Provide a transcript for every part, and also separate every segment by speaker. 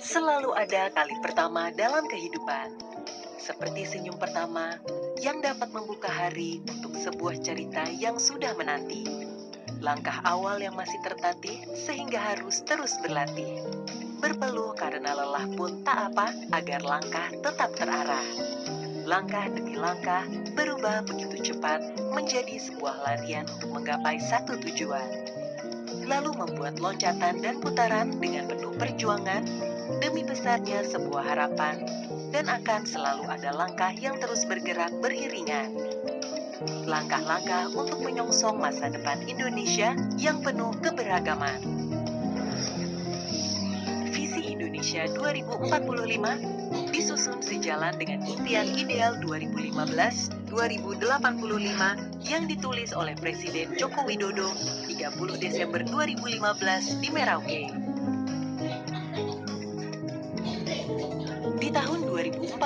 Speaker 1: Selalu ada kali pertama dalam kehidupan, seperti senyum pertama yang dapat membuka hari untuk sebuah cerita yang sudah menanti. Langkah awal yang masih tertatih sehingga harus terus berlatih. Berpeluh karena lelah pun tak apa agar langkah tetap terarah. Langkah demi langkah berubah begitu cepat menjadi sebuah larian untuk menggapai satu tujuan. Lalu membuat loncatan dan putaran dengan penuh perjuangan demi besarnya sebuah harapan, dan akan selalu ada langkah yang terus bergerak beriringan. Langkah-langkah untuk menyongsong masa depan Indonesia yang penuh keberagaman. Visi Indonesia 2045 disusun sejalan dengan impian ideal 2015-2085 yang ditulis oleh Presiden Joko Widodo 30 Desember 2015 di Merauke. Di tahun 2045,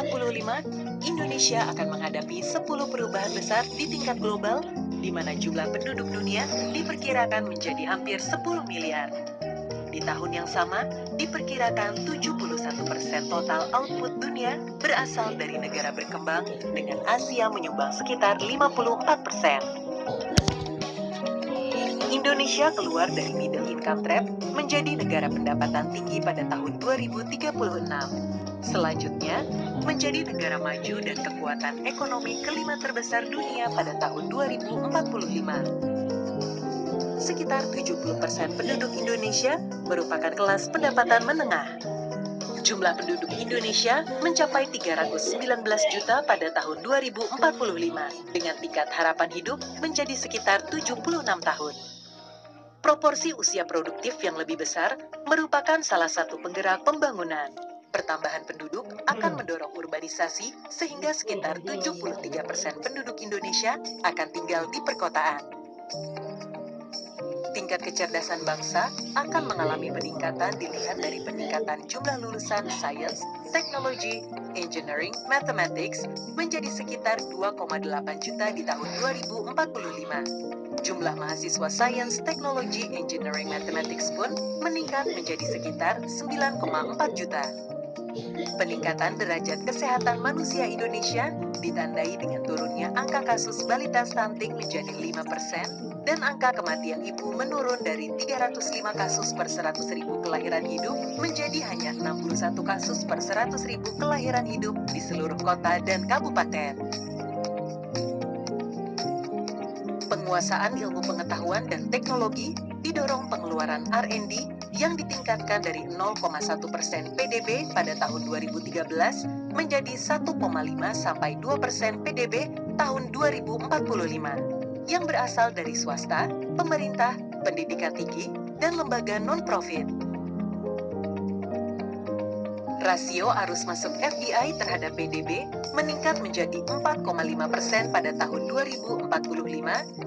Speaker 1: Indonesia akan menghadapi 10 perubahan besar di tingkat global, di mana jumlah penduduk dunia diperkirakan menjadi hampir 10 miliar. Di tahun yang sama, diperkirakan 71% total output dunia berasal dari negara berkembang, dengan Asia menyumbang sekitar 54%. Indonesia keluar dari middle income trap menjadi negara pendapatan tinggi pada tahun 2036. Selanjutnya, menjadi negara maju dan kekuatan ekonomi kelima terbesar dunia pada tahun 2045. Sekitar 70% penduduk Indonesia merupakan kelas pendapatan menengah. Jumlah penduduk Indonesia mencapai 319 juta pada tahun 2045, dengan tingkat harapan hidup menjadi sekitar 76 tahun. Proporsi usia produktif yang lebih besar merupakan salah satu penggerak pembangunan. Pertambahan penduduk akan mendorong urbanisasi sehingga sekitar 73% penduduk Indonesia akan tinggal di perkotaan. Tingkat kecerdasan bangsa akan mengalami peningkatan dilihat dari peningkatan jumlah lulusan Science, Technology, Engineering, Mathematics menjadi sekitar 2,8 juta di tahun 2045. Jumlah mahasiswa Science, Technology, Engineering, Mathematics pun meningkat menjadi sekitar 9,4 juta. Peningkatan derajat kesehatan manusia Indonesia ditandai dengan turunnya angka kasus balita stunting menjadi 5%, dan angka kematian ibu menurun dari 305 kasus per 100.000 kelahiran hidup menjadi hanya 61 kasus per 100.000 kelahiran hidup di seluruh kota dan kabupaten. Penguasaan ilmu pengetahuan dan teknologi didorong pengeluaran R&D yang ditingkatkan dari 0,1% PDB pada tahun 2013 menjadi 1,5 sampai 2% PDB tahun 2045, yang berasal dari swasta, pemerintah, pendidikan tinggi, dan lembaga non-profit. Rasio arus masuk FDI terhadap PDB meningkat menjadi 4,5% pada tahun 2045,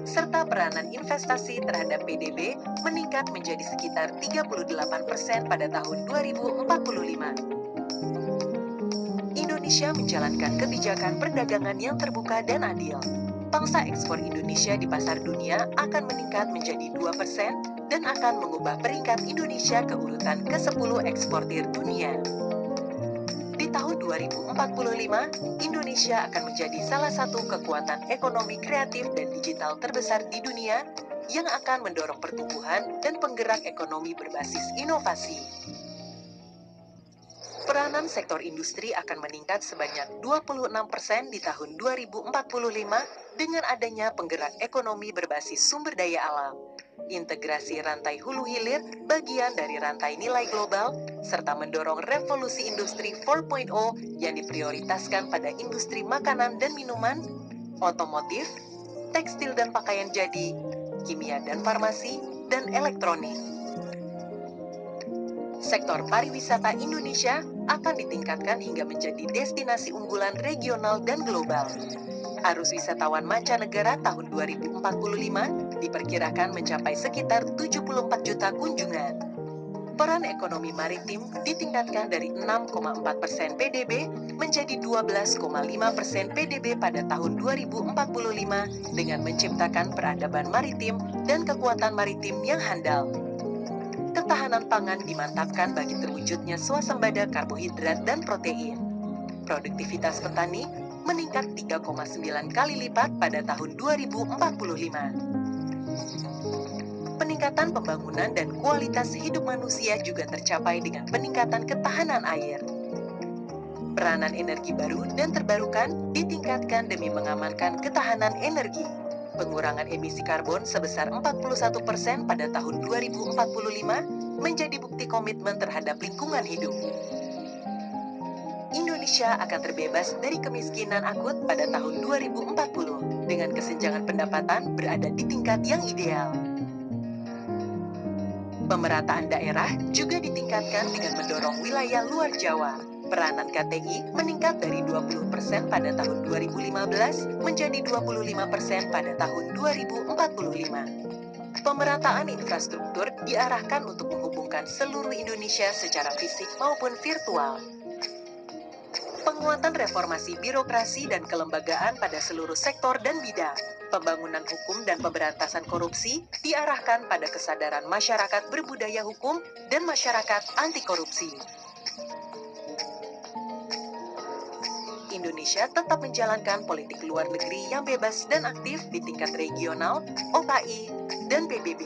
Speaker 1: serta peranan investasi terhadap PDB meningkat menjadi sekitar 38% pada tahun 2045. Indonesia menjalankan kebijakan perdagangan yang terbuka dan adil. Pangsa ekspor Indonesia di pasar dunia akan meningkat menjadi 2% dan akan mengubah peringkat Indonesia ke urutan ke-10 eksportir dunia. Di tahun 2045, Indonesia akan menjadi salah satu kekuatan ekonomi kreatif dan digital terbesar di dunia yang akan mendorong pertumbuhan dan penggerak ekonomi berbasis inovasi. Peranan sektor industri akan meningkat sebanyak 26% di tahun 2045 dengan adanya penggerak ekonomi berbasis sumber daya alam, integrasi rantai hulu hilir bagian dari rantai nilai global, serta mendorong revolusi industri 4.0 yang diprioritaskan pada industri makanan dan minuman, otomotif, tekstil dan pakaian jadi, kimia dan farmasi, dan elektronik. Sektor pariwisata Indonesia akan ditingkatkan hingga menjadi destinasi unggulan regional dan global. Arus wisatawan mancanegara tahun 2045 diperkirakan mencapai sekitar 74 juta kunjungan. Peran ekonomi maritim ditingkatkan dari 6,4% PDB menjadi 12,5% PDB pada tahun 2045 dengan menciptakan peradaban maritim dan kekuatan maritim yang handal. ketahanan pangan dimantapkan bagi terwujudnya swasembada karbohidrat dan protein. Produktivitas petani meningkat 3,9 kali lipat pada tahun 2045. Peningkatan pembangunan dan kualitas hidup manusia juga tercapai dengan peningkatan ketahanan air. Peranan energi baru dan terbarukan ditingkatkan demi mengamankan ketahanan energi. Pengurangan emisi karbon sebesar 41% pada tahun 2045 menjadi bukti komitmen terhadap lingkungan hidup. Indonesia akan terbebas dari kemiskinan akut pada tahun 2040 dengan kesenjangan pendapatan berada di tingkat yang ideal. Pemerataan daerah juga ditingkatkan dengan mendorong wilayah luar Jawa. Peranan KTI meningkat dari 20% pada tahun 2015 menjadi 25% pada tahun 2045. Pemerataan infrastruktur diarahkan untuk menghubungkan seluruh Indonesia secara fisik maupun virtual. Penguatan reformasi birokrasi dan kelembagaan pada seluruh sektor dan bidang. Pembangunan hukum dan pemberantasan korupsi diarahkan pada kesadaran masyarakat berbudaya hukum dan masyarakat anti korupsi. Indonesia tetap menjalankan politik luar negeri yang bebas dan aktif di tingkat regional, OKI, dan PBB.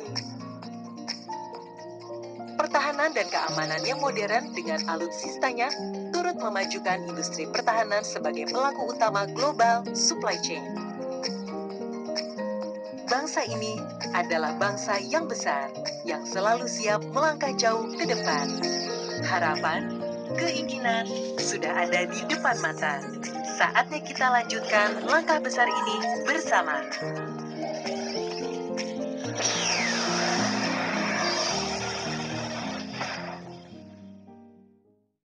Speaker 1: Pertahanan dan keamanan yang modern dengan alutsistanya turut memajukan industri pertahanan sebagai pelaku utama global supply chain. Bangsa ini adalah bangsa yang besar, yang selalu siap melangkah jauh ke depan. Harapan, keinginan sudah ada di depan mata. Saatnya kita lanjutkan langkah besar ini bersama.